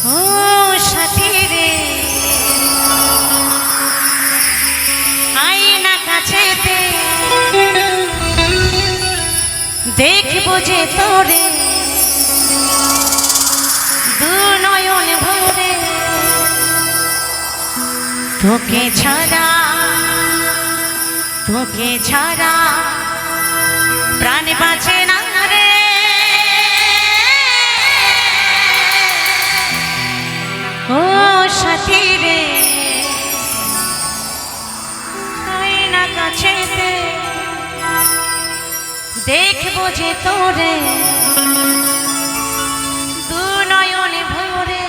ও সাথী রে আয়না কাছেতে দেখবো যে তোরে দু নয়ন ভরে তোকে ছাড়া প্রাণ বাঁচে না রে ও সাথী রে আয়না কাছেতে দেখবো যে তোরে দু নয়ন ভরে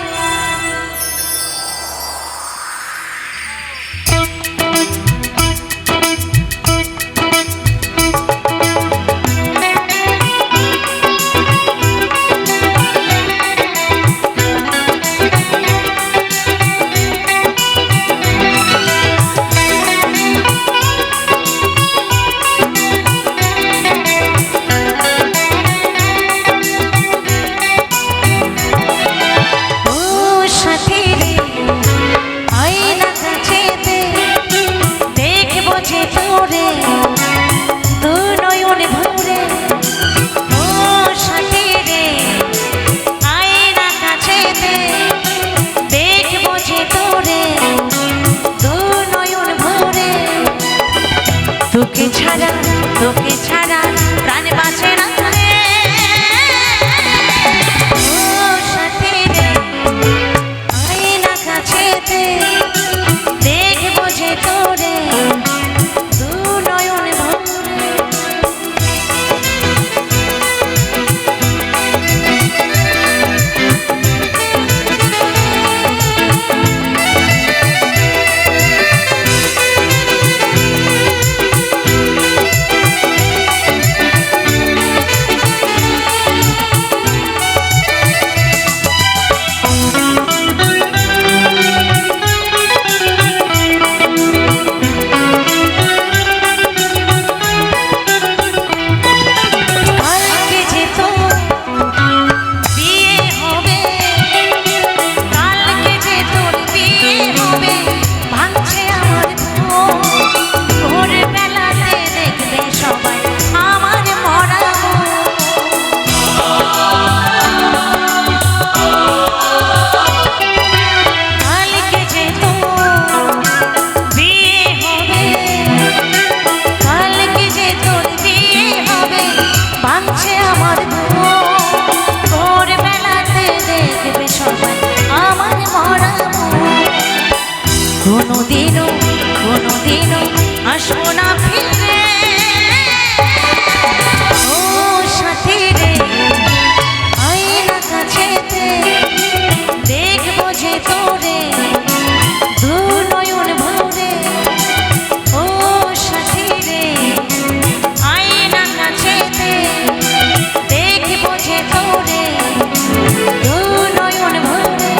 তোকে ছাড়া প্রাণ বাঁচে না রে ও সাথী রে আয়না কাছেতে দেখবো যে তোরে দু নয়ন ভরে কোনোদিনও আসবো না ফিরে ও সাথী রে আয়না কাছেতে দেখবো যে তোরে দু নয়ন ভরে ও সাথী রে আয়না কাছেতে দেখবো যে তোরে দু নয়ন ভরে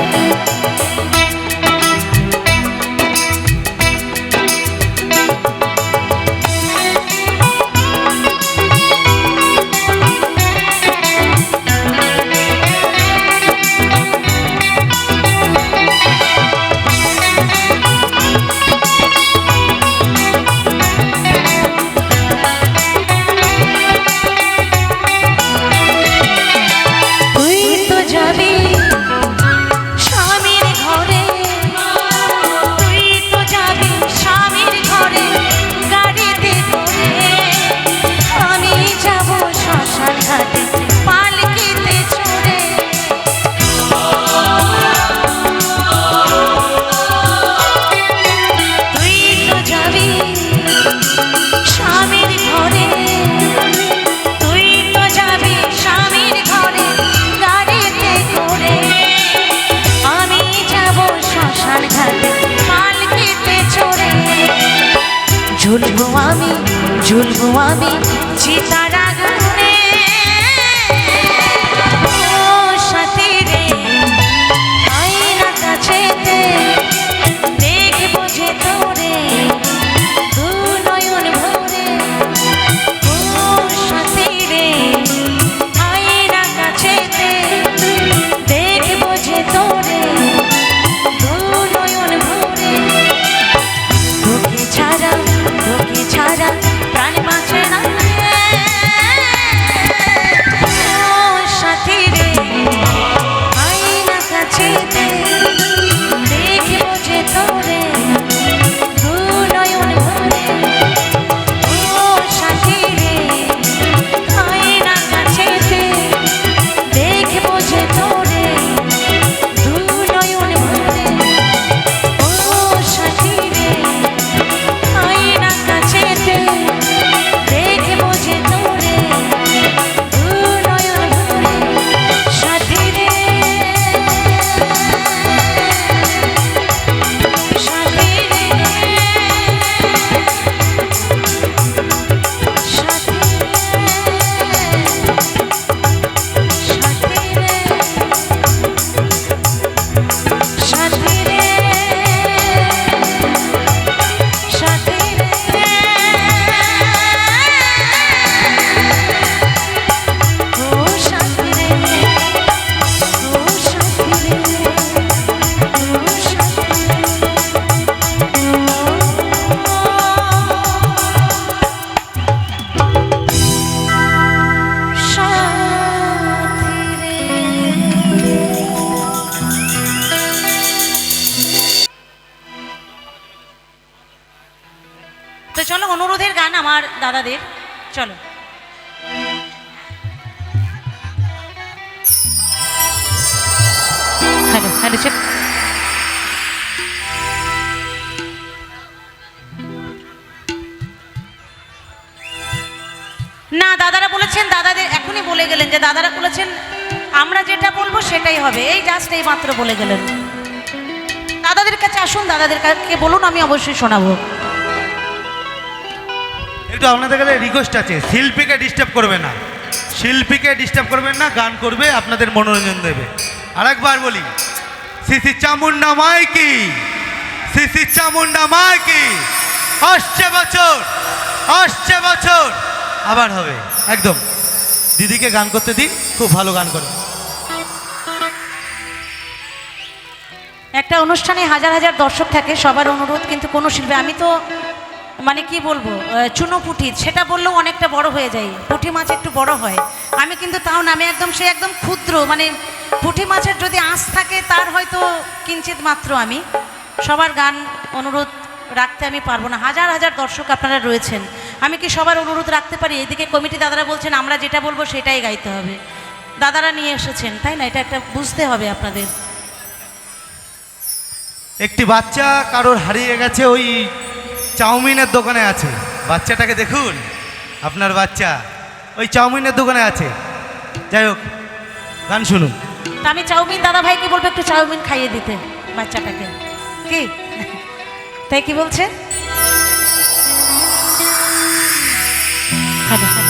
ঝুলবো আমি চিতার আগুনে ও সাথী রে আয়না কাছেতে দেখবো যে তোরে দু নয়ন ভরে ও সাথী রে আয়না কাছেতে দেখবো যে তোরে কাছেতে দেখবো যে তোরে দু নয়ন ভরে ও সাথী রে আয়না কাছেতে দেখবো যে তোরে দু নয়ন ভরে ও সাথী রে আয়না কাছেতে দেখবো যে তোরে দু নয়ন ভরে সাথী রে সাথী রে সাথী রে সাথী রে সাথী রে ও সাথী রে ও সাথী রে ও তো চলো অনুরোধের গান আমার দাদাদের চলো হ্যালো হ্যালো চেক না দাদারা বলেছেন দাদাদের এখনই বলে গেলেন যে দাদারা বলেছেন আমরা যেটা বলবো সেটাই হবে এই জাস্ট এই মাত্র বলে গেলেন দাদাদের কাছে আসুন দাদাদের কাছে বলুন আমি অবশ্যই শোনাবো একটু আপনাদের কাছে রিকোয়েস্ট আছে শিল্পীকে ডিস্টার্ব করবে না শিল্পীকে ডিস্টার্ব করবেন না গান করবে আপনাদের মনোরঞ্জন দেবে আরেকবার বলি শ্রী চামুন্ডা মাইকি শ্রী চামুন্ডা মাইকি আসছে বছর আবার হবে একদম দিদিকে গান করতে দিন খুব ভালো গান করে একটা অনুষ্ঠানে হাজার হাজার দর্শক থাকে সবার অনুরোধ কিন্তু কোনো শিল্পী আমি তো মানে কি বলবো চুনো পুঁটি সেটা বললেও অনেকটা বড় হয়ে যায় পুঁটি মাছ একটু বড় হয় আমি কিন্তু তাও নামে একদম সে একদম ক্ষুদ্র মানে পুঁটি মাছের যদি আঁশ থাকে তার হয়তো কিঞ্চিত মাত্র আমি সবার গান অনুরোধ রাখতে আমি পারবো না হাজার হাজার দর্শক আপনারা রয়েছেন আমি কি সবার অনুরোধ রাখতে পারি এদিকে কমিটি দাদারা বলছেন আমরা যেটা বলবো সেটাই গাইতে হবে দাদারা নিয়ে এসেছেন তাই না এটা একটা বুঝতে হবে আপনাদের একটি বাচ্চা কারোর হারিয়ে গেছে ওই চাউমিনের দোকানে আছে বাচ্চাটাকে দেখুন আপনার বাচ্চা ওই চাউমিনের দোকানে আছে যাই হোক গান শুনুন তা আমি চাউমিন দাদা ভাইকে বলবো একটু চাউমিন খাইয়ে দিতে বাচ্চাটাকে কি তাই কি বলছে হ্যালো